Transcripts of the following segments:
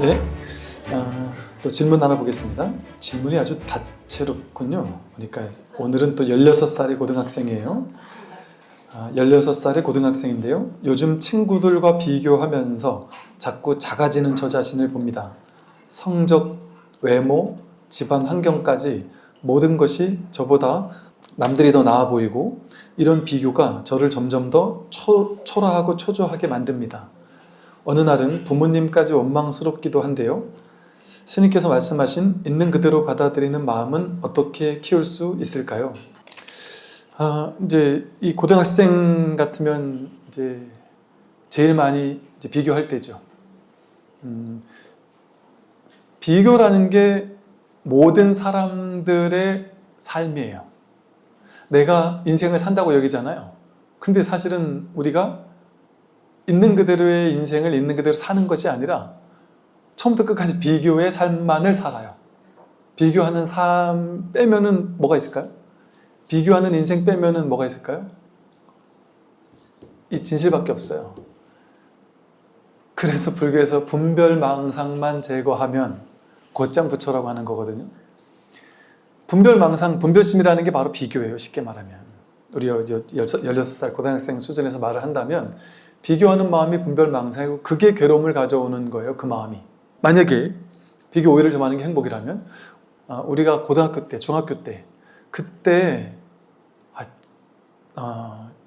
네, 또 질문 하나 보겠습니다. 질문이 아주 다채롭군요. 그러니까 오늘은 또 16살의 고등학생이에요. 16살의 고등학생인데요. 요즘 친구들과 비교하면서 자꾸 작아지는 저 자신을 봅니다. 성적, 외모, 집안 환경까지 모든 것이 저보다 남들이 더 나아 보이고 이런 비교가 저를 점점 더 초라하고 초조하게 만듭니다. 어느 날은 부모님까지 원망스럽기도 한데요. 스님께서 말씀하신 있는 그대로 받아들이는 마음은 어떻게 키울 수 있을까요? 이제 이 고등학생 같으면 이제 제일 많이 이제 비교할 때죠. 비교라는 게 모든 사람들의 삶이에요. 내가 인생을 산다고 여기잖아요. 근데 사실은 우리가 있는 그대로의 인생을 있는 그대로 사는 것이 아니라 처음부터 끝까지 비교의 삶만을 살아요. 비교하는 삶 빼면은 뭐가 있을까요? 비교하는 인생 빼면은 뭐가 있을까요? 이 진실밖에 없어요. 그래서 불교에서 분별망상만 제거하면 곧장 부처라고 하는 거거든요. 분별망상, 분별심이라는 게 바로 비교예요. 쉽게 말하면. 우리 16살 고등학생 수준에서 말을 한다면 비교하는 마음이 분별망상이고 그게 괴로움을 가져오는 거예요. 그 마음이. 만약에 비교 오해를 좀 하는 게 행복이라면 우리가 고등학교 때, 중학교 때 그때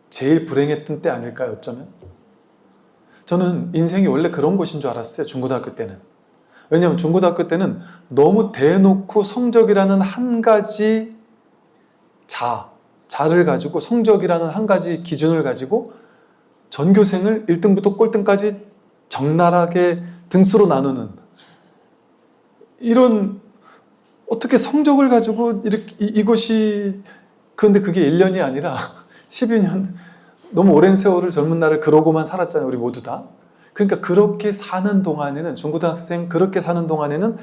제일 불행했던 때 아닐까요? 어쩌면? 저는 인생이 원래 그런 것인 줄 알았어요. 중고등학교 때는. 왜냐하면 중고등학교 때는 너무 대놓고 성적이라는 한 가지 자를 가지고 성적이라는 한 가지 기준을 가지고 전교생을 1등부터 꼴등까지 적나라하게 등수로 나누는 이런 어떻게 성적을 가지고 이렇게 이것이 그런데 그게 1년이 아니라 12년 너무 오랜 세월을 젊은 날을 그러고만 살았잖아요. 우리 모두 다. 그러니까 그렇게 사는 동안에는 중고등학생 그렇게 사는 동안에는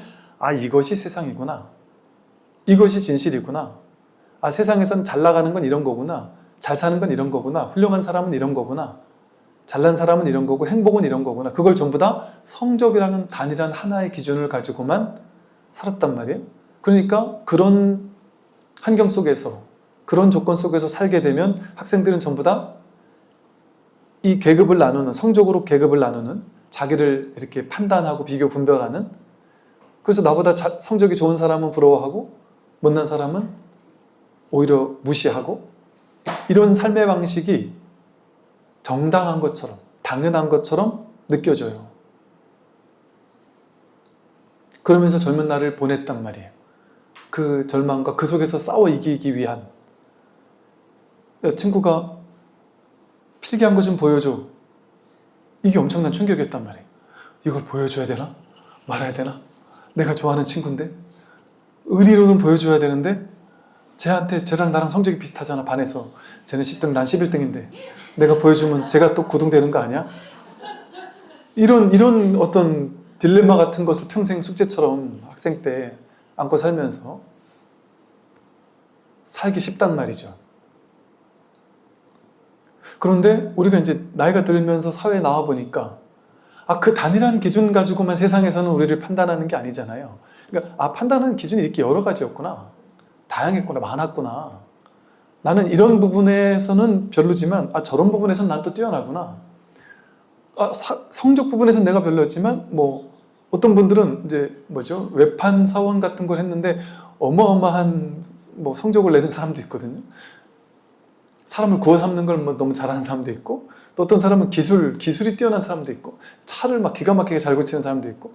이것이 세상이구나. 이것이 진실이구나. 세상에선 잘 나가는 건 이런 거구나. 잘 사는 건 이런 거구나. 훌륭한 사람은 이런 거구나. 잘난 사람은 이런 거고 행복은 이런 거구나. 그걸 전부 다 성적이라는 단일한 하나의 기준을 가지고만 살았단 말이에요. 그러니까 그런 환경 속에서 그런 조건 속에서 살게 되면 학생들은 전부 다 이 계급을 나누는 성적으로 계급을 나누는 자기를 이렇게 판단하고 비교 분별하는 그래서 나보다 성적이 좋은 사람은 부러워하고 못난 사람은 오히려 무시하고 이런 삶의 방식이 정당한 것처럼 당연한 것처럼 느껴져요. 그러면서 젊은 날을 보냈단 말이에요. 그 절망과 그 속에서 싸워 이기기 위한 야, 친구가 필기한 거 좀 보여줘. 이게 엄청난 충격이었단 말이에요. 이걸 보여줘야 되나? 말아야 되나? 내가 좋아하는 친구인데? 의리로는 보여줘야 되는데 쟤랑 나랑 성적이 비슷하잖아 반에서. 쟤는 10등 난 11등인데 내가 보여주면 쟤가 또 9등 되는 거 아니야? 이런 어떤 딜레마 같은 것을 평생 숙제처럼 학생 때 안고 살면서 살기 쉽단 말이죠. 그런데 우리가 이제 나이가 들면서 사회에 나와 보니까 그 단일한 기준 가지고만 세상에서는 우리를 판단하는 게 아니잖아요. 그러니까 판단하는 기준이 이렇게 여러 가지였구나. 다양했구나. 많았구나. 나는 이런 부분에서는 별로지만 저런 부분에서는 난 또 뛰어나구나. 성적 부분에서는 내가 별로였지만 뭐 어떤 분들은 이제 뭐죠? 외판 사원 같은 걸 했는데 어마어마한 뭐 성적을 내는 사람도 있거든요. 사람을 구워 삶는 걸 뭐 너무 잘하는 사람도 있고 또 어떤 사람은 기술이 뛰어난 사람도 있고 차를 막 기가 막히게 잘 고치는 사람도 있고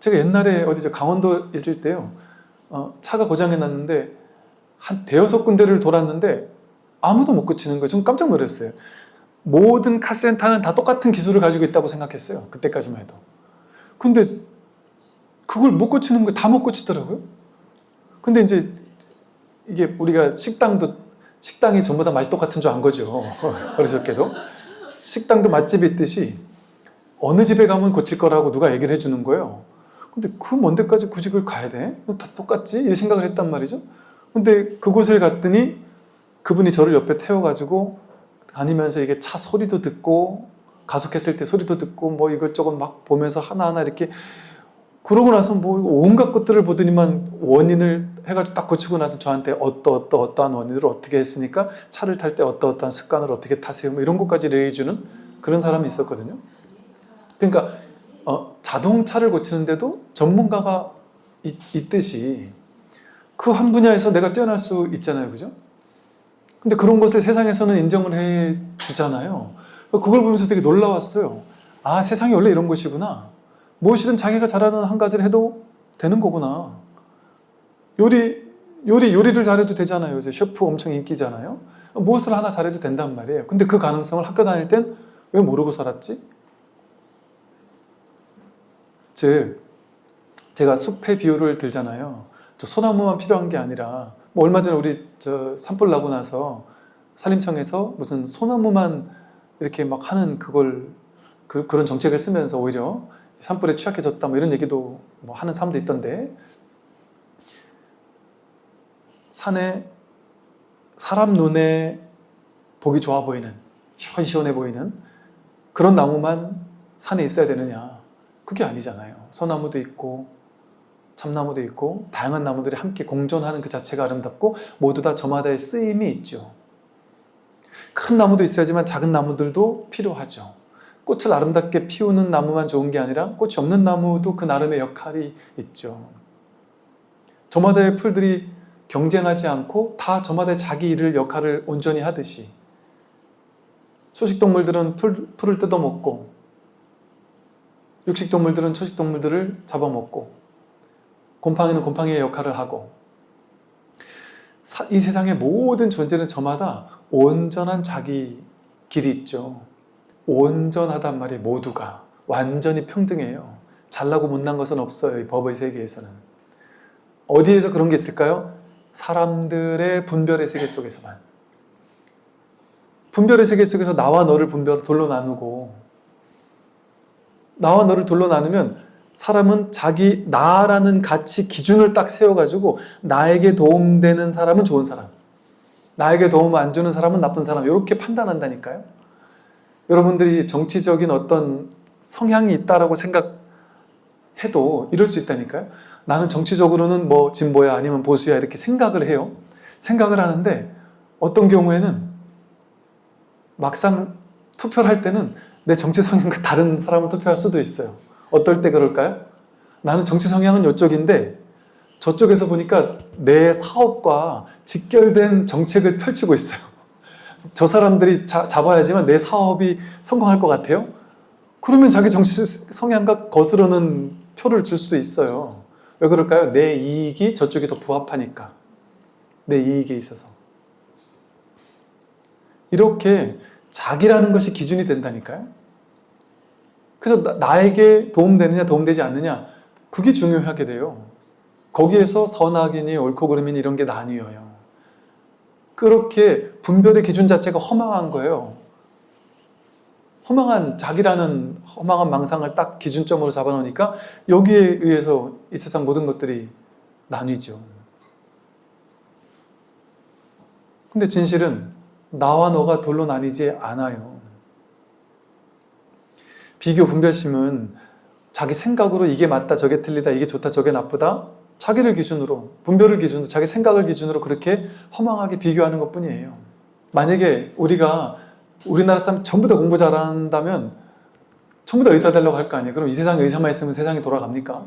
제가 옛날에 어디죠? 강원도 있을 때요. 차가 고장이 났는데 한 대여섯 군데를 돌았는데 아무도 못 고치는 거예요. 좀 깜짝 놀랐어요. 모든 카센터는 다 똑같은 기술을 가지고 있다고 생각했어요. 그때까지만 해도. 근데 그걸 못 고치는 거 다 못 고치더라고요. 근데 이제 이게 우리가 식당이 전부 다 맛이 똑같은 줄 안 거죠. 어리석게도. 식당도 맛집이 있듯이 어느 집에 가면 고칠 거라고 누가 얘기를 해주는 거예요. 근데 그 먼 데까지 굳이 그걸 가야 돼? 다 똑같지? 이 생각을 했단 말이죠. 근데 그곳을 갔더니 그분이 저를 옆에 태워가지고 다니면서 이게 차 소리도 듣고 가속했을 때 소리도 듣고 뭐 이것저것 막 보면서 하나하나 이렇게 그러고 나서 뭐 온갖 것들을 보더니만 원인을 해가지고 딱 고치고 나서 저한테 어떠한 원인으로 어떻게 했으니까 차를 탈 때 어떠한 습관을 어떻게 타세요 뭐 이런 것까지 얘기해주는 그런 사람이 있었거든요. 그러니까 자동차를 고치는데도 전문가가 있듯이 그 한 분야에서 내가 뛰어날 수 있잖아요. 그죠? 근데 그런 것을 세상에서는 인정을 해 주잖아요. 그걸 보면서 되게 놀라웠어요. 아, 세상이 원래 이런 것이구나. 무엇이든 자기가 잘하는 한 가지를 해도 되는 거구나. 요리를 잘해도 되잖아요. 요새 셰프 엄청 인기잖아요. 무엇을 하나 잘해도 된단 말이에요. 근데 그 가능성을 학교 다닐 땐 왜 모르고 살았지? 즉, 제가 숲의 비유를 들잖아요. 저 소나무만 필요한 게 아니라 뭐 얼마 전에 우리 저 산불 나고 나서 산림청에서 무슨 소나무만 이렇게 막 하는 그런 정책을 쓰면서 오히려 산불에 취약해졌다 뭐 이런 얘기도 뭐 하는 사람도 있던데, 산에 사람 눈에 보기 좋아 보이는 시원시원해 보이는 그런 나무만 산에 있어야 되느냐? 그게 아니잖아요. 소나무도 있고 참나무도 있고 다양한 나무들이 함께 공존하는 그 자체가 아름답고 모두 다 저마다의 쓰임이 있죠. 큰 나무도 있어야지만 작은 나무들도 필요하죠. 꽃을 아름답게 피우는 나무만 좋은 게 아니라 꽃이 없는 나무도 그 나름의 역할이 있죠. 저마다의 풀들이 경쟁하지 않고 다 저마다의 자기 일을 역할을 온전히 하듯이 초식동물들은 풀을 뜯어먹고 육식동물들은 초식동물들을 잡아먹고 곰팡이는 곰팡이의 역할을 하고 이 세상의 모든 존재는 저마다 온전한 자기 길이 있죠. 온전하단 말이에요. 모두가 완전히 평등해요. 잘나고 못난 것은 없어요. 이 법의 세계에서는. 어디에서 그런 게 있을까요? 사람들의 분별의 세계 속에서만. 분별의 세계 속에서 나와 너를 돌로 나누고 나와 너를 돌로 나누면 사람은 자기 나라는 가치 기준을 딱 세워가지고 나에게 도움되는 사람은 좋은 사람, 나에게 도움 안 주는 사람은 나쁜 사람, 이렇게 판단한다니까요. 여러분들이 정치적인 어떤 성향이 있다라고 생각해도 이럴 수 있다니까요. 나는 정치적으로는 뭐 진보야 아니면 보수야 이렇게 생각을 해요. 생각을 하는데 어떤 경우에는 막상 투표를 할 때는 내 정치 성향과 다른 사람을 투표할 수도 있어요. 어떨 때 그럴까요? 나는 정치 성향은 이쪽인데 저쪽에서 보니까 내 사업과 직결된 정책을 펼치고 있어요. 저 사람들이 잡아야지만 내 사업이 성공할 것 같아요? 그러면 자기 정치 성향과 거스르는 표를 줄 수도 있어요. 왜 그럴까요? 내 이익이 저쪽이 더 부합하니까. 내 이익에 있어서. 이렇게 자기라는 것이 기준이 된다니까요. 그래서 나에게 도움되느냐 도움되지 않느냐 그게 중요하게 돼요. 거기에서 선악이니 옳고 그름이니 이런 게 나뉘어요. 그렇게 분별의 기준 자체가 허망한 거예요. 허망한 자기라는 허망한 망상을 딱 기준점으로 잡아놓으니까 여기에 의해서 이 세상 모든 것들이 나뉘죠. 근데 진실은 나와 너가 둘로 나뉘지 않아요. 비교 분별심은 자기 생각으로 이게 맞다 저게 틀리다 이게 좋다 저게 나쁘다 자기를 기준으로 분별을 기준으로 자기 생각을 기준으로 그렇게 허망하게 비교하는 것뿐이에요. 만약에 우리나라 사람 전부 다 공부 잘한다면 전부 다 의사 되려고 할 거 아니에요. 그럼 이 세상에 의사만 있으면 세상이 돌아갑니까?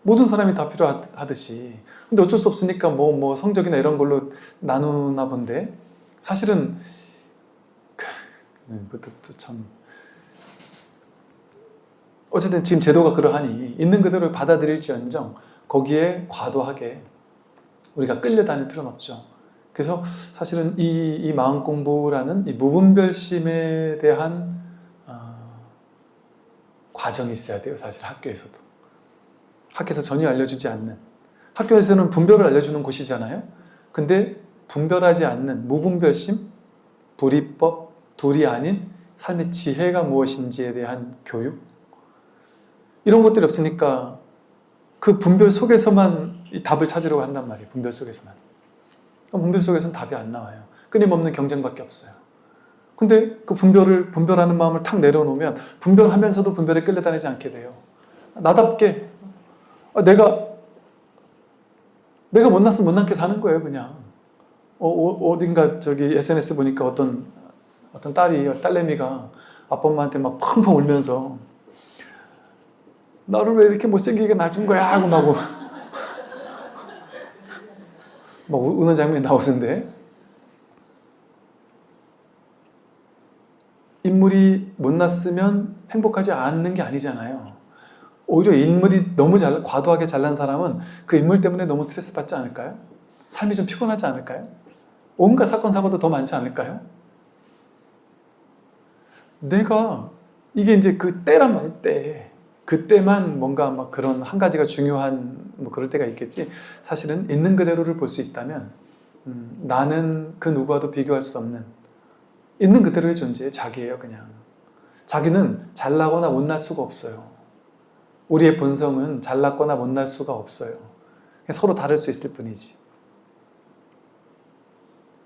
모든 사람이 다 필요하듯이. 근데 어쩔 수 없으니까 뭐 성적이나 이런 걸로 나누나 본데 사실은 그것도 참 어쨌든 지금 제도가 그러하니 있는 그대로 받아들일지언정 거기에 과도하게 우리가 끌려다닐 필요는 없죠. 그래서 사실은 이 마음 공부라는 이 무분별심에 대한 과정이 있어야 돼요. 사실 학교에서도. 학교에서 전혀 알려주지 않는. 학교에서는 분별을 알려주는 곳이잖아요. 근데 분별하지 않는 무분별심, 불이법, 둘이 아닌 삶의 지혜가 무엇인지에 대한 교육 이런 것들이 없으니까 그 분별 속에서만 이 답을 찾으려고 한단 말이에요. 분별 속에서만. 분별 속에서는 답이 안 나와요. 끊임없는 경쟁밖에 없어요. 근데 그 분별하는 마음을 탁 내려놓으면 분별하면서도 분별에 끌려다니지 않게 돼요. 나답게 내가 못났으면 못났게 사는 거예요, 그냥. 어딘가 저기 SNS 보니까 어떤 딸내미가 아빠 엄마한테 막 펑펑 울면서 나를 왜 이렇게 못생기게 낳아준 거야 하고 막 우는 장면이 나오던데, 인물이 못났으면 행복하지 않는 게 아니잖아요. 오히려 인물이 너무 과도하게 잘난 사람은 그 인물 때문에 너무 스트레스 받지 않을까요? 삶이 좀 피곤하지 않을까요? 온갖 사건 사고도 더 많지 않을까요? 이게 이제 그 때란 말이에요, 때. 그때만 뭔가 막 그런 한 가지가 중요한 그럴 때가 있겠지. 사실은 있는 그대로를 볼 수 있다면 나는 그 누구와도 비교할 수 없는 있는 그대로의 존재의 자기예요, 그냥. 자기는 잘나거나 못날 수가 없어요. 우리의 본성은 잘났거나 못날 수가 없어요. 서로 다를 수 있을 뿐이지.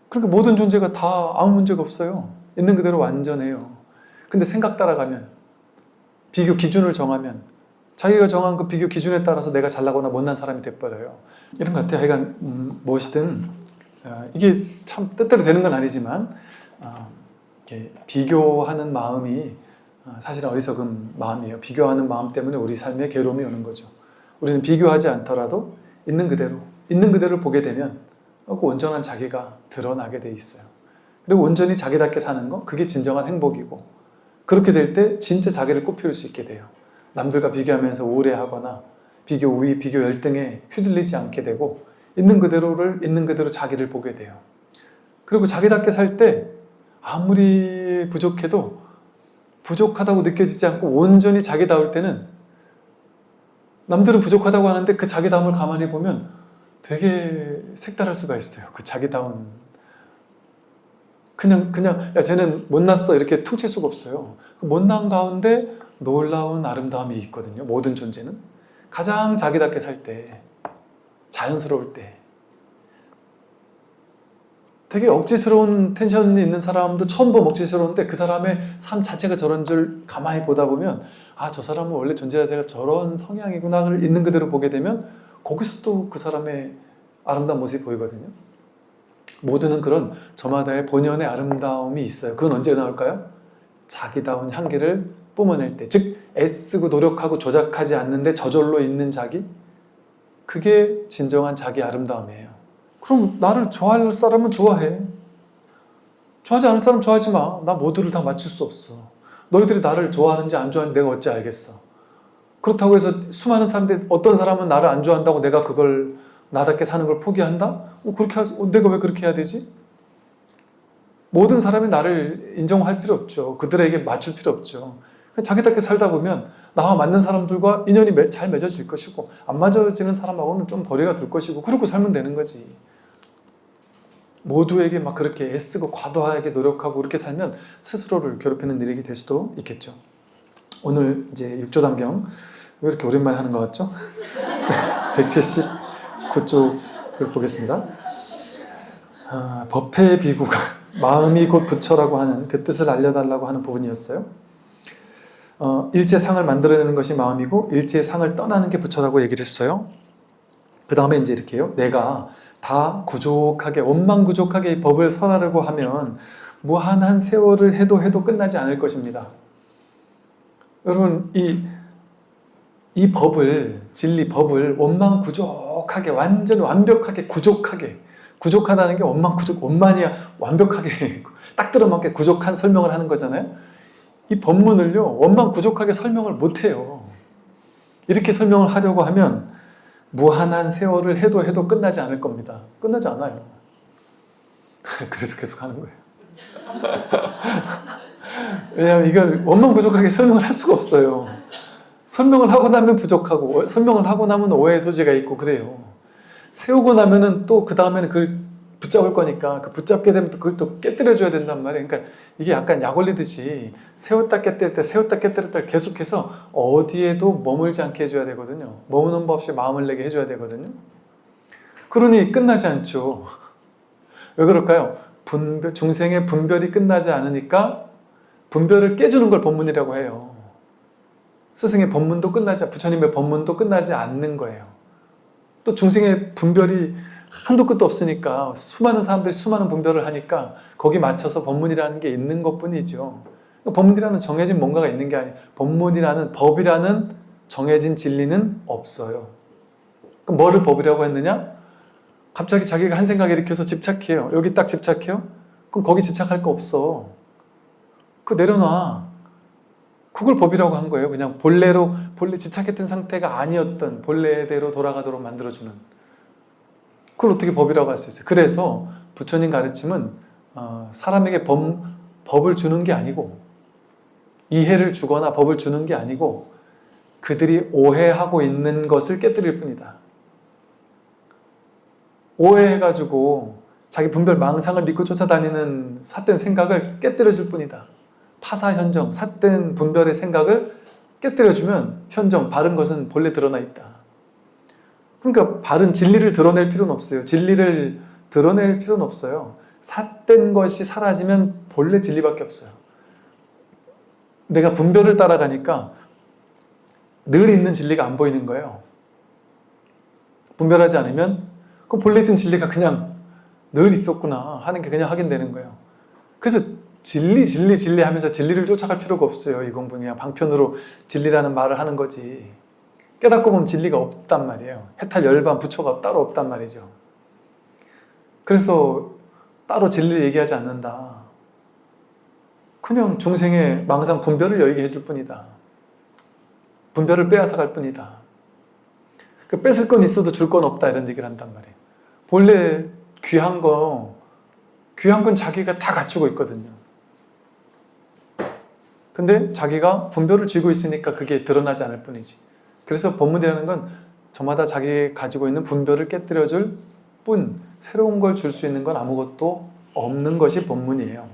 그러니까 모든 존재가 다 아무 문제가 없어요. 있는 그대로 완전해요. 근데 생각 따라가면, 비교 기준을 정하면 자기가 정한 그 비교 기준에 따라서 내가 잘나거나 못난 사람이 돼버려요. 이런 것 같아요. 하여간 무엇이든 이게 참 뜻대로 되는 건 아니지만 이렇게 비교하는 마음이 사실은 어리석은 마음이에요. 비교하는 마음 때문에 우리 삶에 괴로움이 오는 거죠. 우리는 비교하지 않더라도 있는 그대로를 보게 되면 그 온전한 자기가 드러나게 돼 있어요. 그리고 온전히 자기답게 사는 거, 그게 진정한 행복이고, 그렇게 될 때 진짜 자기를 꽃피울 수 있게 돼요. 남들과 비교하면서 우울해하거나 비교 우위, 비교 열등에 휘둘리지 않게 되고, 있는 그대로 자기를 보게 돼요. 그리고 자기답게 살 때 아무리 부족해도 부족하다고 느껴지지 않고 온전히 자기다울 때는, 남들은 부족하다고 하는데 그 자기다움을 가만히 보면 되게 색다를 수가 있어요. 그 자기다운, 그냥 야 쟤는 못났어 이렇게 퉁칠 수가 없어요. 그 못난 가운데 놀라운 아름다움이 있거든요. 모든 존재는 가장 자기답게 살 때, 자연스러울 때, 되게 억지스러운 텐션이 있는 사람도 처음 보면 억지스러운데 그 사람의 삶 자체가 저런 줄 가만히 보다 보면 저 사람은 원래 존재 자체가 저런 성향이구나를 있는 그대로 보게 되면 거기서 또 그 사람의 아름다운 모습이 보이거든요. 모두는 그런 저마다의 본연의 아름다움이 있어요. 그건 언제 나올까요? 자기다운 향기를 뿜어낼 때, 즉 애쓰고 노력하고 조작하지 않는데 저절로 있는 자기, 그게 진정한 자기 아름다움이에요. 그럼 나를 좋아할 사람은 좋아해. 좋아하지 않을 사람 좋아하지 마. 나 모두를 다 맞출 수 없어. 너희들이 나를 좋아하는지 안 좋아하는지 내가 어찌 알겠어. 그렇다고 해서 수많은 사람들, 어떤 사람은 나를 안 좋아한다고 내가 그걸 나답게 사는 걸 포기한다? 내가 왜 그렇게 해야 되지? 모든 사람이 나를 인정할 필요 없죠. 그들에게 맞출 필요 없죠. 자기답게 살다 보면 나와 맞는 사람들과 인연이 잘 맺어질 것이고, 안 맞아지는 사람하고는 좀 거리가 둘 것이고, 그러고 살면 되는 거지. 모두에게 막 그렇게 애쓰고 과도하게 노력하고 그렇게 살면 스스로를 괴롭히는 일이 될 수도 있겠죠. 오늘 이제 6조단경, 왜 이렇게 오랜만에 하는 것 같죠? 179쪽을 보겠습니다. 법회의 비구가 마음이 곧 부처라고 하는 그 뜻을 알려달라고 하는 부분이었어요. 일체 상을 만들어내는 것이 마음이고 일체 상을 떠나는 게 부처라고 얘기를 했어요. 그 다음에 이제 이렇게요. 내가 다 구족하게, 원망구족하게 이 법을 설하려고 하면 무한한 세월을 해도 끝나지 않을 것입니다. 여러분, 이 법을, 진리 법을 원망구족하게, 완전 완벽하게, 구족하다는 게 원만이야, 완벽하게, 딱 들어맞게 구족한 설명을 하는 거잖아요. 이 법문을요, 원망구족하게 설명을 못해요. 이렇게 설명을 하려고 하면 무한한 세월을 해도 끝나지 않을 겁니다. 끝나지 않아요. 그래서 계속 하는 거예요. 왜냐하면 이걸 원망부족하게 설명을 할 수가 없어요. 설명을 하고 나면 부족하고, 설명을 하고 나면 오해의 소지가 있고 그래요. 세우고 나면은 또 그 다음에는 그걸 붙잡을 거니까, 그 붙잡게 되면 또 그걸 또 깨뜨려줘야 된단 말이에요. 그러니까 이게 약간 약 올리듯이 세웠다 깨뜨렸다 세웠다 깨뜨렸다 계속해서 어디에도 머물지 않게 해줘야 되거든요. 머무는 법 없이 마음을 내게 해줘야 되거든요. 그러니 끝나지 않죠. 왜 그럴까요? 중생의 분별이 끝나지 않으니까 분별을 깨주는 걸 법문이라고 해요. 스승의 법문도 부처님의 법문도 끝나지 않는 거예요. 또 중생의 분별이 한도 끝도 없으니까 수많은 사람들이 수많은 분별을 하니까 거기 맞춰서 법문이라는 게 있는 것뿐이죠. 법문이라는 정해진 뭔가가 있는 게 아니에요. 법문이라는 법이라는 정해진 진리는 없어요. 그럼 뭐를 법이라고 했느냐? 갑자기 자기가 한 생각을 일으켜서 집착해요. 여기 딱 집착해요? 그럼 거기 집착할 거 없어. 그거 내려놔. 그걸 법이라고 한 거예요. 그냥 본래 집착했던 상태가 아니었던 본래대로 돌아가도록 만들어주는. 그걸 어떻게 법이라고 할 수 있어요? 그래서 부처님 가르침은 사람에게 법을 주는 게 아니고 이해를 주거나 법을 주는 게 아니고 그들이 오해하고 있는 것을 깨뜨릴 뿐이다. 오해해가지고 자기 분별 망상을 믿고 쫓아다니는 삿된 생각을 깨뜨려줄 뿐이다. 파사현정, 삿된 분별의 생각을 깨뜨려주면 현정, 바른 것은 본래 드러나 있다. 그러니까 바른 진리를 드러낼 필요는 없어요. 진리를 드러낼 필요는 없어요. 삿된 것이 사라지면 본래 진리밖에 없어요. 내가 분별을 따라가니까 늘 있는 진리가 안 보이는 거예요. 분별하지 않으면 그 본래 있던 진리가 그냥 늘 있었구나 하는 게 그냥 확인되는 거예요. 그래서 진리 하면서 진리를 쫓아갈 필요가 없어요. 이건 그냥 방편으로 진리라는 말을 하는 거지. 깨닫고 보면 진리가 없단 말이에요. 해탈 열반 부처가 따로 없단 말이죠. 그래서 따로 진리를 얘기하지 않는다. 그냥 중생의 망상 분별을 여의게 해줄 뿐이다. 분별을 빼앗아갈 뿐이다. 그 뺏을 건 있어도 줄 건 없다 이런 얘기를 한단 말이에요. 본래 귀한 건 자기가 다 갖추고 있거든요. 근데 자기가 분별을 쥐고 있으니까 그게 드러나지 않을 뿐이지. 그래서 법문이라는 건 저마다 자기 가지고 있는 분별을 깨뜨려줄 뿐 새로운 걸 줄 수 있는 건 아무것도 없는 것이 법문이에요.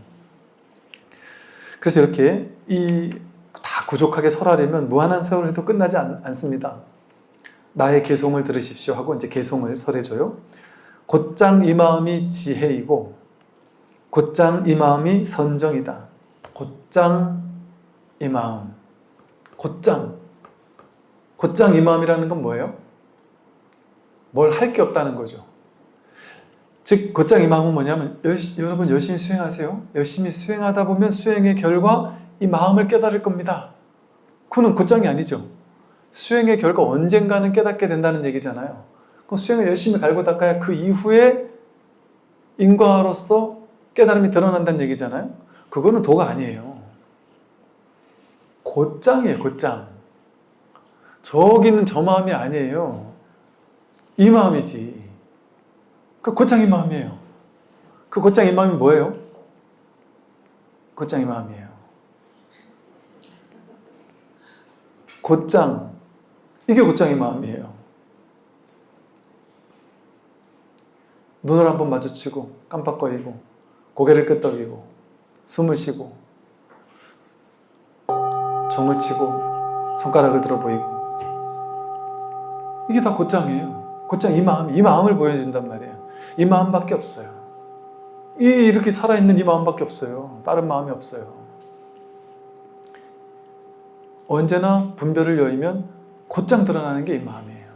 그래서 이렇게 다 구족하게 설하려면 무한한 세월을 해도 끝나지 않습니다. 나의 개송을 들으십시오 하고 이제 개송을 설해줘요. 곧장 이 마음이 지혜이고 곧장 이 마음이 선정이다. 곧장 이 마음. 곧장 이 마음이라는 건 뭐예요? 뭘 할 게 없다는 거죠. 즉 곧장 이 마음은 뭐냐면 여러분 열심히 수행하세요. 열심히 수행하다 보면 수행의 결과 이 마음을 깨달을 겁니다. 그건 곧장이 아니죠. 수행의 결과 언젠가는 깨닫게 된다는 얘기잖아요. 그럼 수행을 열심히 갈고 닦아야 그 이후에 인과로서 깨달음이 드러난다는 얘기잖아요. 그거는 도가 아니에요. 곧장이에요. 곧장. 저기는 저 마음이 아니에요. 이 마음이지. 그 곧장 이 마음이에요. 그 곧장 이 마음이 뭐예요? 곧장 이 마음이에요. 곧장. 이게 곧장 이 마음이에요. 눈을 한번 마주치고 깜빡거리고 고개를 끄덕이고 숨을 쉬고 종을 치고 손가락을 들어 보이고 이게 다 곧장이에요. 곧장 이 마음을 보여준단 말이에요. 이 마음밖에 없어요. 이렇게 살아있는 이 마음밖에 없어요. 다른 마음이 없어요. 언제나 분별을 여의면 곧장 드러나는 게 이 마음이에요.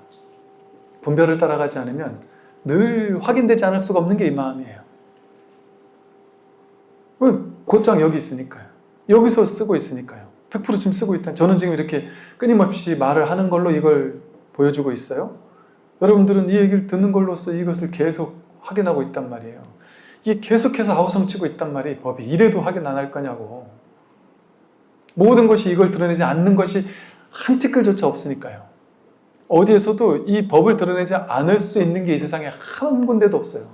분별을 따라가지 않으면 늘 확인되지 않을 수가 없는 게 이 마음이에요. 곧장 여기 있으니까요. 여기서 쓰고 있으니까요. 100% 지금 쓰고 있다. 저는 지금 이렇게 끊임없이 말을 하는 걸로 이걸 보여주고 있어요. 여러분들은 이 얘기를 듣는 걸로써 이것을 계속 확인하고 있단 말이에요. 이게 계속해서 아우성치고 있단 말이에요. 법이. 이래도 확인 안 할 거냐고. 모든 것이 이걸 드러내지 않는 것이 한 티끌조차 없으니까요. 어디에서도 이 법을 드러내지 않을 수 있는 게 이 세상에 한 군데도 없어요.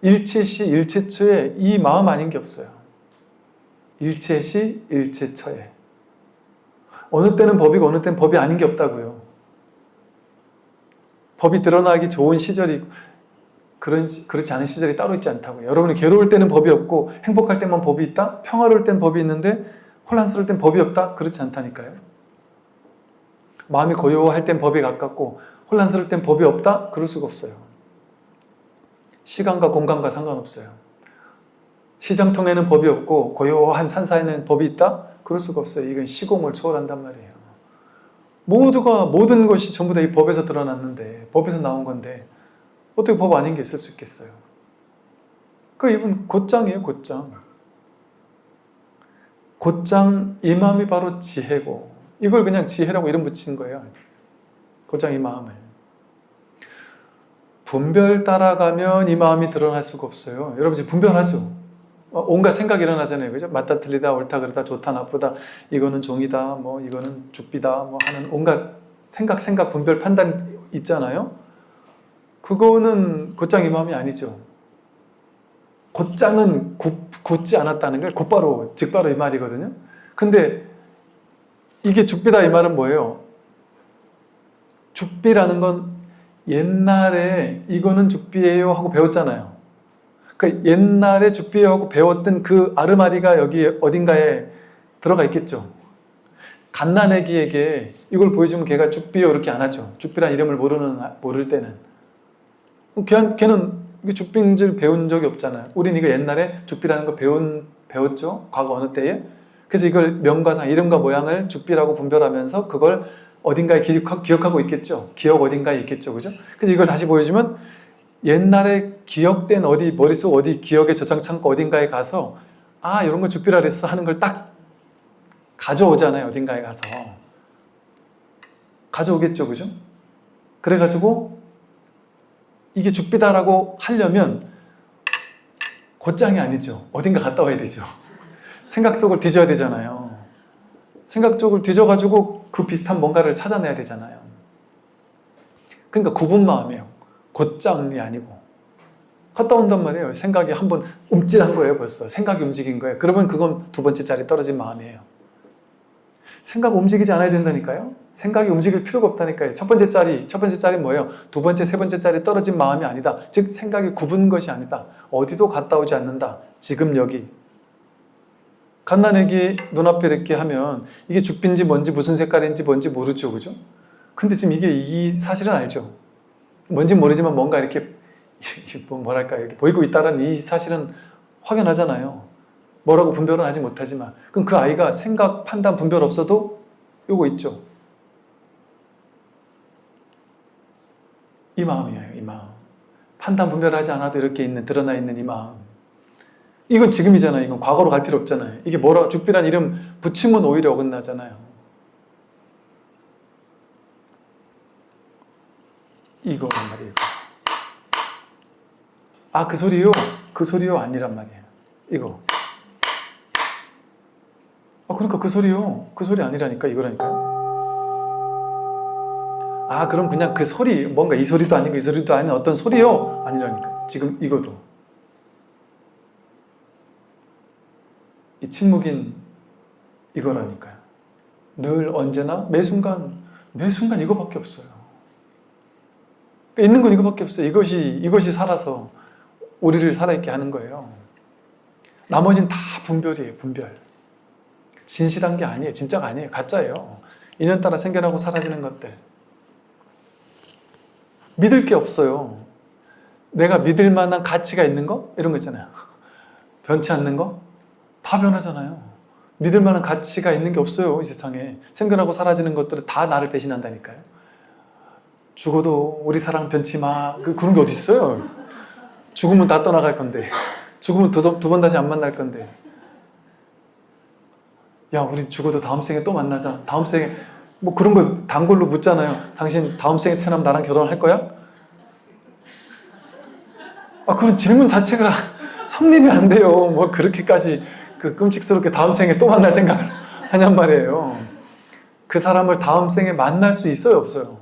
일체시 일체처에 이 마음 아닌 게 없어요. 일체시 일체처에. 어느 때는 법이고 어느 때는 법이 아닌 게 없다고요. 법이 드러나기 좋은 시절이 그렇지 않은 시절이 따로 있지 않다고요. 여러분이 괴로울 때는 법이 없고 행복할 때만 법이 있다? 평화로울 땐 법이 있는데 혼란스러울 땐 법이 없다? 그렇지 않다니까요. 마음이 고요할 땐 법에 가깝고 혼란스러울 땐 법이 없다? 그럴 수가 없어요. 시간과 공간과 상관없어요. 시장통에는 법이 없고 고요한 산사에는 법이 있다? 그럴 수가 없어요. 이건 시공을 초월한단 말이에요. 모든 것이 전부 다 이 법에서 드러났는데, 법에서 나온 건데 어떻게 법 아닌 게 있을 수 있겠어요? 이분 곧장이에요, 곧장. 곧장 이 마음이 바로 지혜고, 이걸 그냥 지혜라고 이름 붙인 거예요. 곧장 이 마음을. 분별 따라가면 이 마음이 드러날 수가 없어요. 여러분 지금 분별하죠? 온갖 생각이 일어나잖아요. 그죠? 맞다 틀리다 옳다 그르다 좋다 나쁘다 이거는 종이다 뭐 이거는 죽비다 뭐 하는 온갖 생각 분별 판단 있잖아요. 그거는 곧장 이 마음이 아니죠. 곧장은 굳지 않았다는 게 곧바로 즉바로 이 말이거든요. 근데 이게 죽비다 이 말은 뭐예요? 죽비라는 건 옛날에 이거는 죽비예요 하고 배웠잖아요. 그러니까 옛날에 죽비예요 하고 배웠던 그 아르마리가 여기 어딘가에 들어가 있겠죠. 갓난애기에게 이걸 보여주면 걔가 죽비요 이렇게 안 하죠. 죽비란 이름을 모를 때는. 걔는 죽비인지를 배운 적이 없잖아요. 우린 이거 옛날에 죽비라는 거 배웠죠. 과거 어느 때에. 그래서 이걸 명과상 이름과 모양을 죽비라고 분별하면서 그걸 어딘가에 기억하고 있겠죠. 기억 어딘가에 있겠죠. 그죠? 그래서 이걸 다시 보여주면 옛날에 기억된 머릿속 어디 기억의 저장 창고 어딘가에 가서 이런 거 죽비라 그랬어 하는 걸 딱 가져오잖아요. 어딘가에 가서. 가져오겠죠. 그죠? 그래가지고 이게 죽비다라고 하려면 곧장이 아니죠. 어딘가 갔다 와야 되죠. 생각 속을 뒤져야 되잖아요. 생각 쪽을 뒤져가지고 그 비슷한 뭔가를 찾아내야 되잖아요. 그러니까 구분 마음이에요. 곧장이 아니고. 갔다 온단 말이에요. 생각이 한번 움찔한 거예요, 벌써. 생각이 움직인 거예요. 그러면 그건 두 번째 자리 떨어진 마음이에요. 생각 움직이지 않아야 된다니까요. 생각이 움직일 필요가 없다니까요. 첫 번째 자리 뭐예요? 두 번째, 세 번째 자리 떨어진 마음이 아니다. 즉 생각이 굽은 것이 아니다. 어디도 갔다 오지 않는다. 지금 여기. 갓난애기 눈앞에 이렇게 하면 이게 죽빈지 뭔지 무슨 색깔인지 뭔지 모르죠. 그죠? 근데 지금 이 사실은 알죠. 뭔지 모르지만 뭔가 이렇게 뭐랄까 이렇게 보이고 있다는 이 사실은 확연하잖아요. 뭐라고 분별은 하지 못하지만. 그럼 그 아이가 생각, 판단, 분별 없어도 요거 있죠. 이 마음이에요. 이 마음. 판단, 분별하지 않아도 이렇게 드러나 있는 이 마음. 이건 지금이잖아요. 이건 과거로 갈 필요 없잖아요. 이게 죽비란 이름 붙이면 오히려 어긋나잖아요. 이거란 말이에요. 그 소리요? 그 소리요? 아니란 말이에요. 이거. 그러니까 그 소리요. 그 소리 아니라니까 이거라니까요. 그럼 그냥 그 소리, 뭔가 이 소리도 아니고 이 소리도 아닌 어떤 소리요? 아니라니까. 지금 이거도. 이 침묵인 이거라니까요. 늘 언제나 매 순간 이거밖에 없어요. 있는 건 이거밖에 없어요. 이것이 살아서 우리를 살아있게 하는 거예요. 나머지는 다 분별이에요. 분별. 진실한 게 아니에요. 진짜가 아니에요. 가짜예요. 인연따라 생겨나고 사라지는 것들. 믿을 게 없어요. 내가 믿을 만한 가치가 있는 거? 이런 거 있잖아요. 변치 않는 거? 다 변하잖아요. 믿을 만한 가치가 있는 게 없어요. 이 세상에. 생겨나고 사라지는 것들은 다 나를 배신한다니까요. 죽어도 우리 사랑 변치 마. 그런 게 어디 있어요. 죽으면 다 떠나갈 건데. 죽으면 두 번 다시 안 만날 건데. 야, 우리 죽어도 다음 생에 또 만나자. 다음 생에 뭐 그런 거 단골로 묻잖아요. 당신 다음 생에 태어나면 나랑 결혼할 거야? 그런 질문 자체가 성립이 안 돼요. 뭐 그렇게까지 끔찍스럽게 다음 생에 또 만날 생각을 하냔 말이에요. 그 사람을 다음 생에 만날 수 있어요, 없어요?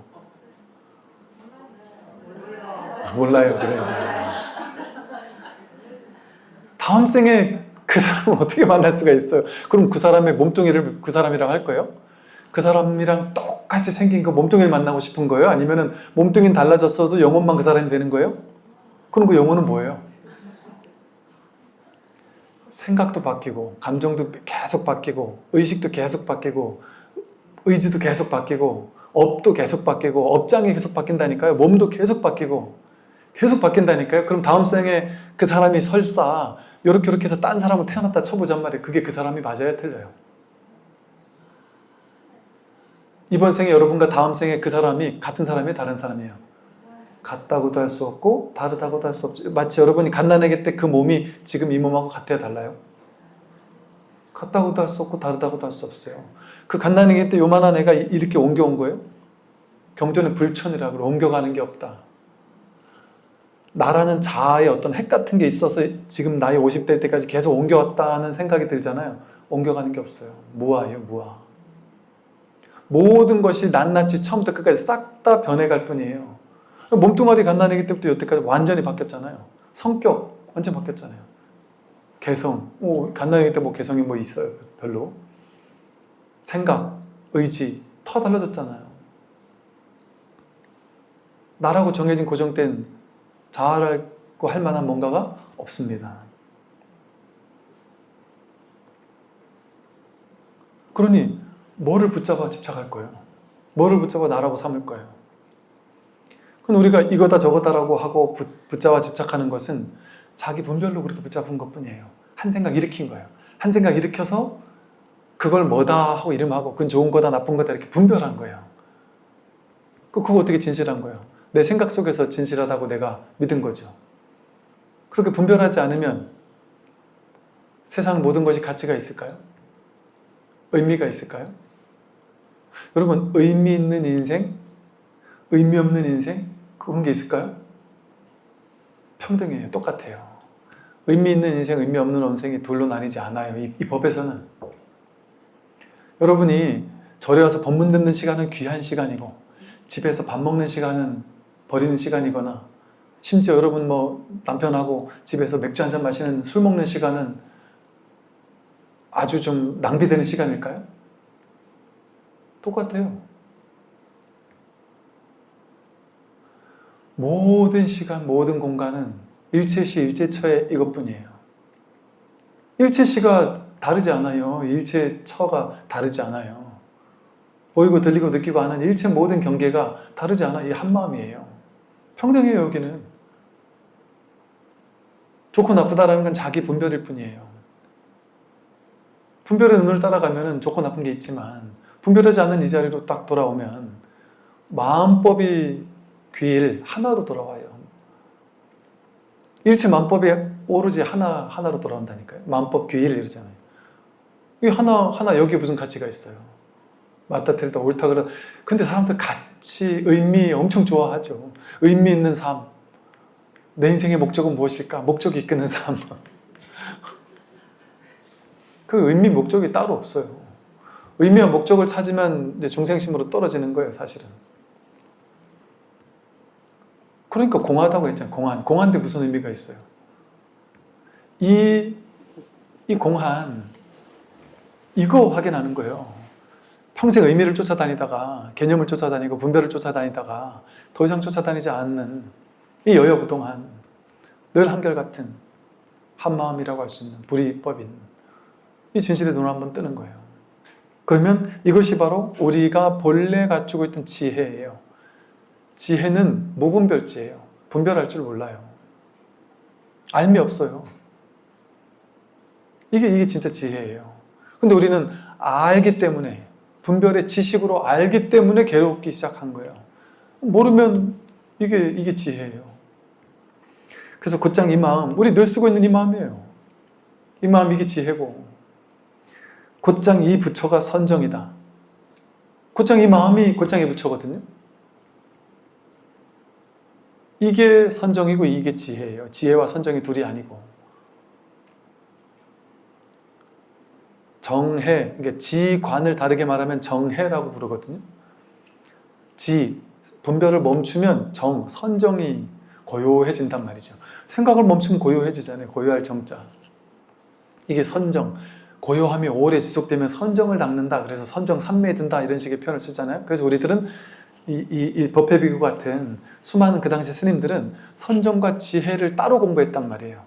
몰라요, 그래요. 다음 생에 그 사람을 어떻게 만날 수가 있어요? 그럼 그 사람의 몸뚱이를 그 사람이라고 할 거예요? 그 사람이랑 똑같이 생긴 그 몸뚱이를 만나고 싶은 거예요? 아니면은 몸뚱이는 달라졌어도 영혼만 그 사람이 되는 거예요? 그럼 그 영혼은 뭐예요? 생각도 바뀌고, 감정도 계속 바뀌고, 의식도 계속 바뀌고, 의지도 계속 바뀌고, 업도 계속 바뀌고, 업장이 계속 바뀐다니까요. 몸도 계속 바뀌고, 계속 바뀐다니까요. 그럼 다음 생에 그 사람이 설사 요렇게 해서 딴 사람을 태어났다 쳐보잔 말이에요. 그게 그 사람이 맞아요, 틀려요? 이번 생에 여러분과 다음 생에 그 사람이 같은 사람이에요, 다른 사람이에요? 같다고도 할 수 없고 다르다고도 할 수 없죠. 마치 여러분이 갓난아기 때 그 몸이 지금 이 몸하고 같아요, 달라요? 같다고도 할 수 없고 다르다고도 할 수 없어요. 그 갓난아기 때 요만한 애가 이렇게 옮겨온 거예요? 경전에 불천이라고 그래. 옮겨가는 게 없다. 나라는 자아의 어떤 핵 같은 게 있어서 지금 나이 50대일 때까지 계속 옮겨왔다는 생각이 들잖아요. 옮겨가는 게 없어요. 무아예요, 무아. 모든 것이 낱낱이 처음부터 끝까지 싹 다 변해갈 뿐이에요. 몸뚱아리 갓난아기 때부터 여태까지 완전히 바뀌었잖아요. 성격 완전 바뀌었잖아요. 개성, 갓난아기 때 뭐 개성이 뭐 있어요? 별로. 생각, 의지 다 달라졌잖아요. 나라고 정해진 고정된 자아라고 할 만한 뭔가가 없습니다. 그러니 뭐를 붙잡아 집착할 거예요? 뭐를 붙잡아 나라고 삼을 거예요? 그럼 우리가 이거다 저거다라고 하고 붙잡아 집착하는 것은 자기 분별로 그렇게 붙잡은 것뿐이에요. 한 생각 일으킨 거예요. 한 생각 일으켜서 그걸 뭐다 하고 이름하고 그건 좋은 거다 나쁜 거다 이렇게 분별한 거예요. 그거 어떻게 진실한 거예요? 내 생각 속에서 진실하다고 내가 믿은 거죠. 그렇게 분별하지 않으면 세상 모든 것이 가치가 있을까요? 의미가 있을까요? 여러분, 의미 있는 인생, 의미 없는 인생, 그런 게 있을까요? 평등해요. 똑같아요. 의미 있는 인생, 의미 없는 인생이 둘로 나뉘지 않아요. 이 법에서는. 여러분이 절에 와서 법문 듣는 시간은 귀한 시간이고 집에서 밥 먹는 시간은 버리는 시간이거나 심지어 여러분 뭐 남편하고 집에서 맥주 한잔 마시는 술 먹는 시간은 아주 좀 낭비되는 시간일까요? 똑같아요. 모든 시간, 모든 공간은 일체시, 일체처의 이것뿐이에요. 일체시가 다르지 않아요. 일체처가 다르지 않아요. 보이고 들리고 느끼고 하는 일체 모든 경계가 다르지 않아. 이 한마음이에요. 평등해요, 여기는. 좋고 나쁘다라는 건 자기 분별일 뿐이에요. 분별의 눈을 따라가면 좋고 나쁜 게 있지만 분별하지 않는 이 자리로 딱 돌아오면 마음법이 귀일 하나로 돌아와요. 일체 마음법이 오로지 하나로 돌아온다니까요. 마음법 귀일 이러잖아요. 이 하나 여기에 무슨 가치가 있어요? 맞다 틀리다 옳다 그러다. 근데 사람들 가치, 의미 엄청 좋아하죠. 의미 있는 삶. 내 인생의 목적은 무엇일까? 목적이 이끄는 삶. 그 의미, 목적이 따로 없어요. 의미와 목적을 찾으면 이제 중생심으로 떨어지는 거예요, 사실은. 그러니까 공하다고 했잖아요. 공한. 공한데 무슨 의미가 있어요? 이 공한, 이거 확인하는 거예요. 평생 의미를 쫓아다니다가, 개념을 쫓아다니고, 분별을 쫓아다니다가, 더 이상 쫓아다니지 않는 이 여여부동한, 늘 한결같은 한마음이라고 할 수 있는 불이법인 이 진실의 눈을 한번 뜨는 거예요. 그러면 이것이 바로 우리가 본래 갖추고 있던 지혜예요. 지혜는 무분별지예요. 분별할 줄 몰라요. 알미 없어요. 이게 진짜 지혜예요. 근데 우리는 알기 때문에, 분별의 지식으로 알기 때문에 괴롭기 시작한 거예요. 모르면 이게 지혜예요. 그래서 곧장 이 마음, 우리 늘 쓰고 있는 이 마음이에요. 이 마음, 이게 지혜고, 곧장 이 부처가 선정이다. 곧장 이 마음이 곧장 이 부처거든요. 이게 선정이고 이게 지혜예요. 지혜와 선정이 둘이 아니고. 정해, 그러니까 지관을 다르게 말하면 정해라고 부르거든요. 분별을 멈추면 선정이 고요해진단 말이죠. 생각을 멈추면 고요해지잖아요. 고요할 정자. 이게 선정. 고요함이 오래 지속되면 선정을 닦는다. 그래서 선정 삼매에 든다. 이런 식의 표현을 쓰잖아요. 그래서 우리들은 이 법회비구 같은 수많은 그 당시 스님들은 선정과 지혜를 따로 공부했단 말이에요.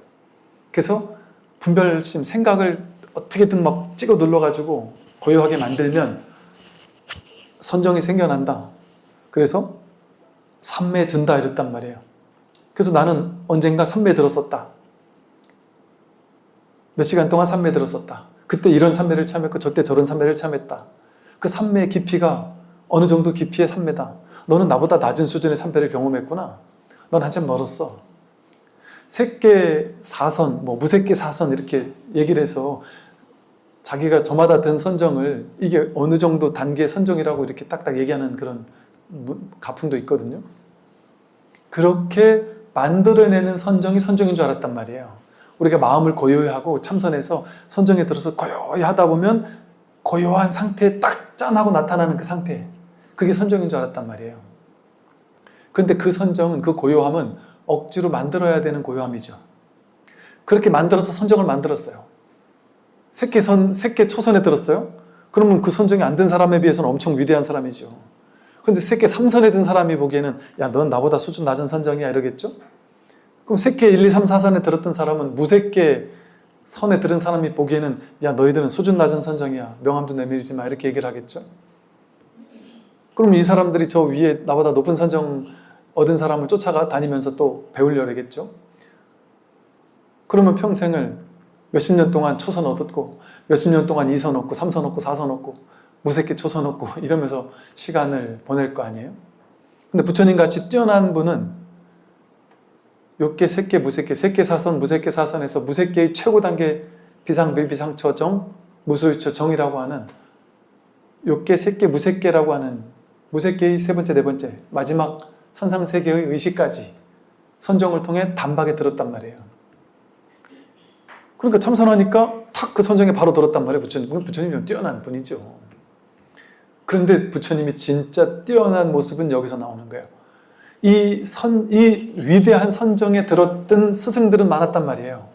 그래서 분별심, 생각을 어떻게든 막 찍어 눌러가지고 고요하게 만들면 선정이 생겨난다. 그래서 삼매에 든다 이랬단 말이에요. 그래서 나는 언젠가 삼매에 들었었다. 몇 시간 동안 삼매 들었었다. 그때 이런 삼매를 참했고 저때 저런 삼매를 참했다. 그 삼매의 깊이가 어느 정도 깊이의 삼매다. 너는 나보다 낮은 수준의 삼매를 경험했구나. 넌 한참 멀었어. 색계 사선, 무색계 사선 이렇게 얘기를 해서 자기가 저마다 든 선정을 이게 어느 정도 단계의 선정이라고 이렇게 딱딱 얘기하는 그런 가풍도 있거든요. 그렇게 만들어내는 선정이 선정인 줄 알았단 말이에요. 우리가 마음을 고요히 하고 참선해서 선정에 들어서 고요히 하다 보면 고요한 상태에 딱 짠하고 나타나는 그 상태, 그게 선정인 줄 알았단 말이에요. 근데 그 선정은, 그 고요함은 억지로 만들어야 되는 고요함이죠. 그렇게 만들어서 선정을 만들었어요. 색계 초선에 들었어요? 그러면 그 선정이 안 든 사람에 비해서는 엄청 위대한 사람이죠. 근데 색계 3선에 든 사람이 보기에는 야, 넌 나보다 수준 낮은 선정이야 이러겠죠? 그럼 색계 1, 2, 3, 4선에 들었던 사람은 무색계 선에 들은 사람이 보기에는 야, 너희들은 수준 낮은 선정이야, 명함도 내밀지 마, 이렇게 얘기를 하겠죠? 그럼 이 사람들이 저 위에 나보다 높은 선정 얻은 사람을 쫓아가 다니면서 또 배우려겠죠? 그러면 평생을 몇십 년 동안 초선 얻었고 몇십 년 동안 2선 얻고 3선 얻고 4선 얻고 무색계 초선 얻고 이러면서 시간을 보낼 거 아니에요? 근데 부처님 같이 뛰어난 분은 욕계, 색계, 무색계, 색계 사선, 무색계 사선에서 무색계의 최고 단계 비상, 비비상처 정, 무소유처 정이라고 하는 욕계, 색계, 무색계라고 하는 무색계의 세 번째, 네 번째 마지막 선상세계의 의식까지 선정을 통해 단박에 들었단 말이에요. 그러니까 참선하니까 탁 그 선정에 바로 들었단 말이에요. 부처님이 좀 뛰어난 분이죠. 그런데 부처님이 진짜 뛰어난 모습은 여기서 나오는 거예요. 이 위대한 선정에 들었던 스승들은 많았단 말이에요.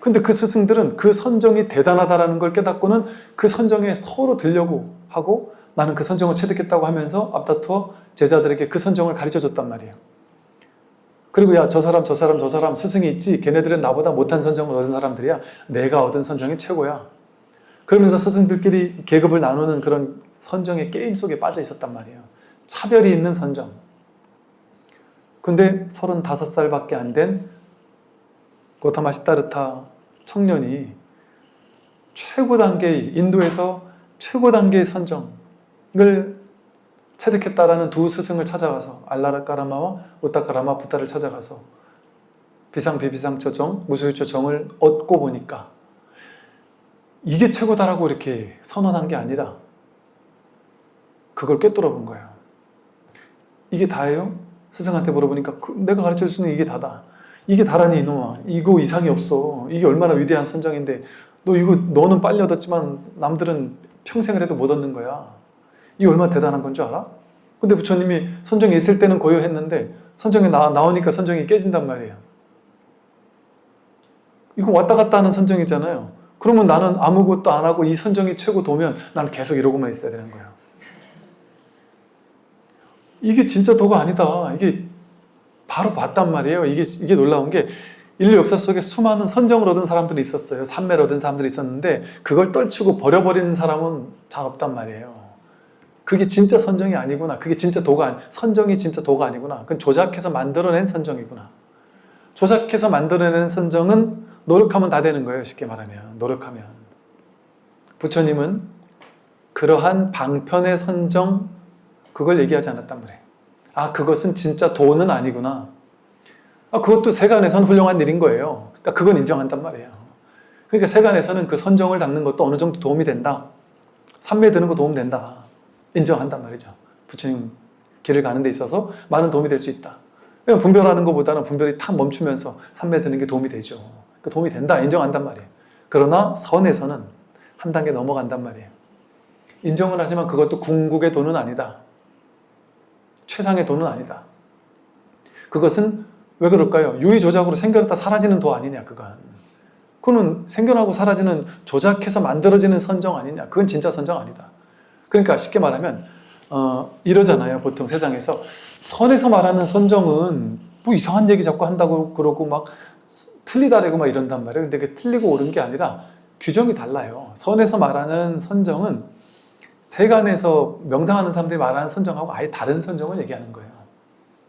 근데 그 스승들은 그 선정이 대단하다는 걸 깨닫고는 그 선정에 서로 들려고 하고 나는 그 선정을 체득했다고 하면서 앞다투어 제자들에게 그 선정을 가르쳐 줬단 말이에요. 그리고 야, 저 사람 스승이 있지, 걔네들은 나보다 못한 선정을 얻은 사람들이야, 내가 얻은 선정이 최고야. 그러면서 스승들끼리 계급을 나누는 그런 선정의 게임 속에 빠져 있었단 말이에요. 차별이 있는 선정. 근데 35살밖에 안 된 고타마 시다르타 청년이 최고 단계의, 인도에서 최고 단계의 선정을 체득했다라는 두 스승을 찾아가서 알라라까라마와 우타까라마 부타를 찾아가서 비상, 비비상처 정, 무소유처 정을 얻고 보니까 이게 최고다라고 이렇게 선언한 게 아니라 그걸 꿰뚫어 본 거예요. 이게 다예요? 스승한테 물어보니까 내가 가르쳐 줄 수 있는 이게 다다. 이게 다라니 이놈아. 이거 이상이 없어. 이게 얼마나 위대한 선정인데 너는 빨리 얻었지만 남들은 평생을 해도 못 얻는 거야. 이게 얼마나 대단한 건 줄 알아? 근데 부처님이 선정에 있을 때는 고요했는데 선정에 나오니까 선정이 깨진단 말이에요. 이거 왔다 갔다 하는 선정이잖아요. 그러면 나는 아무것도 안 하고 이 선정이 최고 도면 나는 계속 이러고만 있어야 되는 거예요. 이게 진짜 도가 아니다. 이게 바로 봤단 말이에요. 이게 놀라운 게 인류 역사 속에 수많은 선정을 얻은 사람들이 있었어요. 삼매를 얻은 사람들이 있었는데 그걸 떨치고 버려버리는 사람은 잘 없단 말이에요. 그게 진짜 선정이 아니구나. 그게 진짜 선정이 진짜 도가 아니구나. 그건 조작해서 만들어낸 선정이구나. 조작해서 만들어낸 선정은 노력하면 다 되는 거예요. 쉽게 말하면. 노력하면. 부처님은 그러한 방편의 선정, 그걸 얘기하지 않았단 말이에요. 아, 그것은 진짜 도는 아니구나. 아, 그것도 세간에서는 훌륭한 일인 거예요. 그러니까 그건 인정한단 말이에요. 그러니까 세간에서는 그 선정을 닦는 것도 어느 정도 도움이 된다. 삼매 드는 거 도움 된다. 인정한단 말이죠. 부처님 길을 가는 데 있어서 많은 도움이 될 수 있다. 분별하는 것보다는 분별이 탁 멈추면서 삼매 드는 게 도움이 되죠. 그 도움이 된다. 인정한단 말이에요. 그러나 선에서는 한 단계 넘어간단 말이에요. 인정은 하지만 그것도 궁극의 도는 아니다. 최상의 도는 아니다. 그것은 왜 그럴까요? 유의조작으로 생겨났다 사라지는 도 아니냐, 그건 생겨나고 사라지는, 조작해서 만들어지는 선정 아니냐. 그건 진짜 선정 아니다. 그러니까 쉽게 말하면 이러잖아요. 보통 세상에서 선에서 말하는 선정은 뭐 이상한 얘기 자꾸 한다고 그러고 막 틀리다래고 막 이런단 말이에요. 근데 그게 틀리고 옳은 게 아니라 규정이 달라요. 선에서 말하는 선정은 세간에서 명상하는 사람들이 말하는 선정하고 아예 다른 선정을 얘기하는 거예요.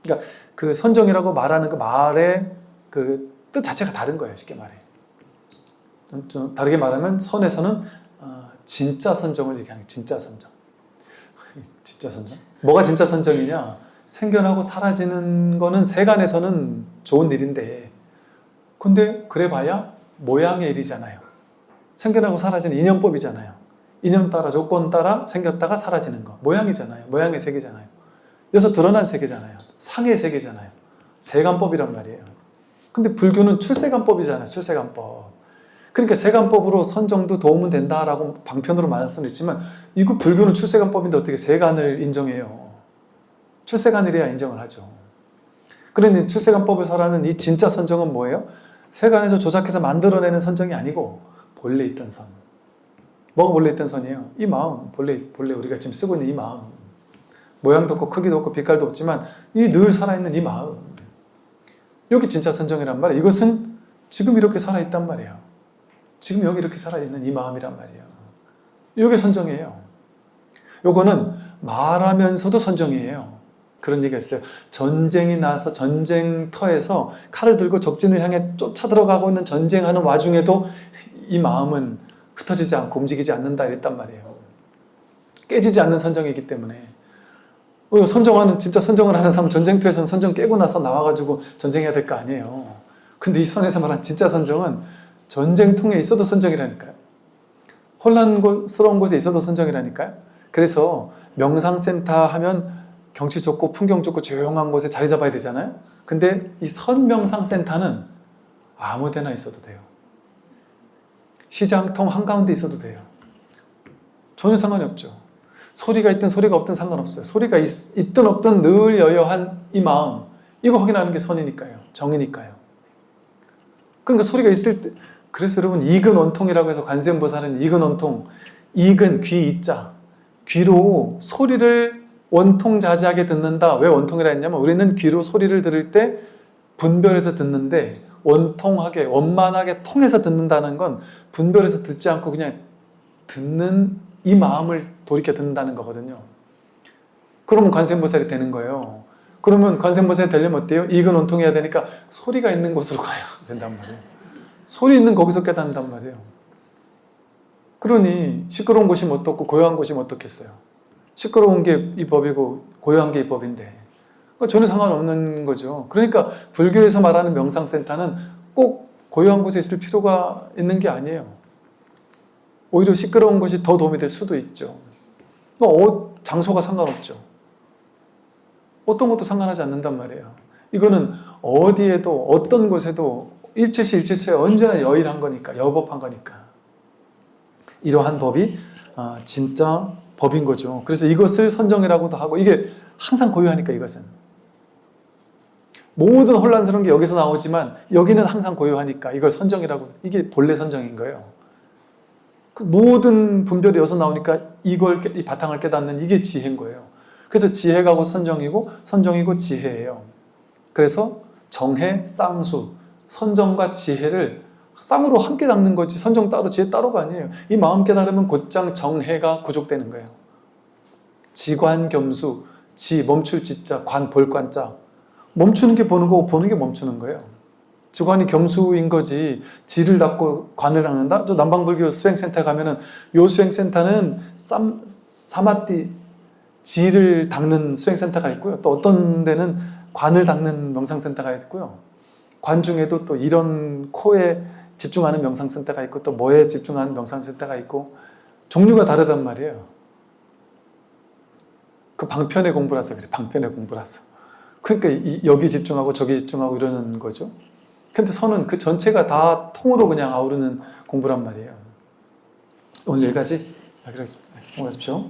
그러니까 그 선정이라고 말하는 그 말의 그 뜻 자체가 다른 거예요. 쉽게 말해. 좀 다르게 말하면 선에서는 진짜 선정을 얘기하는 거예요. 진짜 선정. 진짜 선정? 뭐가 진짜 선정이냐? 생겨나고 사라지는 거는 세간에서는 좋은 일인데, 근데 그래봐야 모양의 일이잖아요. 생겨나고 사라지는 인연법이잖아요. 인연 따라 조건 따라 생겼다가 사라지는 거 모양이잖아요. 모양의 세계잖아요. 여기서 드러난 세계잖아요. 상의 세계잖아요. 세간법이란 말이에요. 근데 불교는 출세간법이잖아요. 출세간법. 그러니까 세간법으로 선정도 도움은 된다라고 방편으로 말씀드렸지만, 이거 불교는 출세간법인데 어떻게 세간을 인정해요? 출세간이래야 인정을 하죠. 그러니 출세간법을 설하는 이 진짜 선정은 뭐예요? 세간에서 조작해서 만들어내는 선정이 아니고 본래 있던 선. 뭐가 본래 있던 선이에요? 이 마음. 본래 우리가 지금 쓰고 있는 이 마음. 모양도 없고 크기도 없고 빛깔도 없지만 이 늘 살아있는 이 마음. 여기 진짜 선정이란 말이에요. 이것은 지금 이렇게 살아있단 말이에요. 지금 여기 이렇게 살아있는 이 마음이란 말이에요. 이게 선정이에요. 요거는 말하면서도 선정이에요. 그런 얘기가 있어요. 전쟁이 나서 전쟁터에서 칼을 들고 적진을 향해 쫓아 들어가고 있는 전쟁하는 와중에도 이 마음은 흩어지지 않고 움직이지 않는다 이랬단 말이에요. 깨지지 않는 선정이기 때문에. 선정하는, 진짜 선정을 하는 사람은 전쟁터에서는 선정 깨고 나서 나와가지고 전쟁해야 될 거 아니에요. 근데 이 선에서 말한 진짜 선정은 전쟁통에 있어도 선정이라니까요. 혼란스러운 곳에 있어도 선정이라니까요. 그래서 명상센터 하면 경치 좋고 풍경 좋고 조용한 곳에 자리 잡아야 되잖아요. 근데 이 선명상센터는 아무 데나 있어도 돼요. 시장통 한가운데 있어도 돼요. 전혀 상관이 없죠. 소리가 있든 소리가 없든 상관없어요. 소리가 있든 없든 늘 여여한 이 마음, 이거 확인하는 게 선이니까요. 정이니까요. 그러니까 소리가 있을 때, 그래서 여러분 이근원통이라고 해서 관세음보살은 이근원통, 이근 귀 이자, 귀로 소리를 원통자지하게 듣는다. 왜 원통이라 했냐면 우리는 귀로 소리를 들을 때 분별해서 듣는데, 원통하게 원만하게 통해서 듣는다는 건 분별해서 듣지 않고 그냥 듣는 이 마음을 돌이켜 듣는다는 거거든요. 그러면 관세음보살이 되는 거예요. 그러면 관세음보살이 되려면 어때요? 이근 원통해야 되니까 소리가 있는 곳으로 가야 된단 말이에요. 소리 있는 거기서 깨닫는단 말이에요. 그러니 시끄러운 곳이 뭐 어떻고 고요한 곳이 뭐 어떻겠어요? 시끄러운 게 이 법이고 고요한 게 이 법인데 전혀 상관없는 거죠. 그러니까 불교에서 말하는 명상센터는 꼭 고요한 곳에 있을 필요가 있는 게 아니에요. 오히려 시끄러운 것이 더 도움이 될 수도 있죠. 장소가 상관없죠. 어떤 것도 상관하지 않는단 말이에요. 이거는 어디에도 어떤 곳에도 일체시 일체처에 언제나 여일한 거니까, 여법한 거니까. 이러한 법이 진짜 법인 거죠. 그래서 이것을 선정이라고도 하고, 이게 항상 고유하니까 이것은. 모든 혼란스러운 게 여기서 나오지만 여기는 항상 고유하니까 이걸 선정이라고, 이게 본래 선정인 거예요. 그 모든 분별이 여기서 나오니까 이 바탕을 깨닫는 이게 지혜인 거예요. 그래서 지혜가고 선정이고 지혜예요. 그래서 정해, 쌍수, 선정과 지혜를 쌍으로 함께 닦는 거지, 선정 따로 지혜 따로가 아니에요. 이 마음 깨달으면 곧장 정해가 구족되는 거예요. 지관 겸수, 멈출 지자, 관 볼관자. 멈추는 게 보는 거고 보는 게 멈추는 거예요. 지관이 겸수인 거지, 지를 닦고 관을 닦는다? 저 남방불교 수행센터 가면은, 요 수행센터는 사마띠, 지를 닦는 수행센터가 있고요. 또 어떤 데는 관을 닦는 명상센터가 있고요. 관 중에도 또 이런 코에 집중하는 명상센터가 있고, 또 뭐에 집중하는 명상센터가 있고, 종류가 다르단 말이에요. 그 방편의 공부라서 그래, 방편의 공부라서. 그러니까 여기 집중하고 저기 집중하고 이러는 거죠. 근데 선은 그 전체가 다 통으로 그냥 아우르는 공부란 말이에요. 오늘 여기까지 하기로 하겠습니다. 수고하십시오.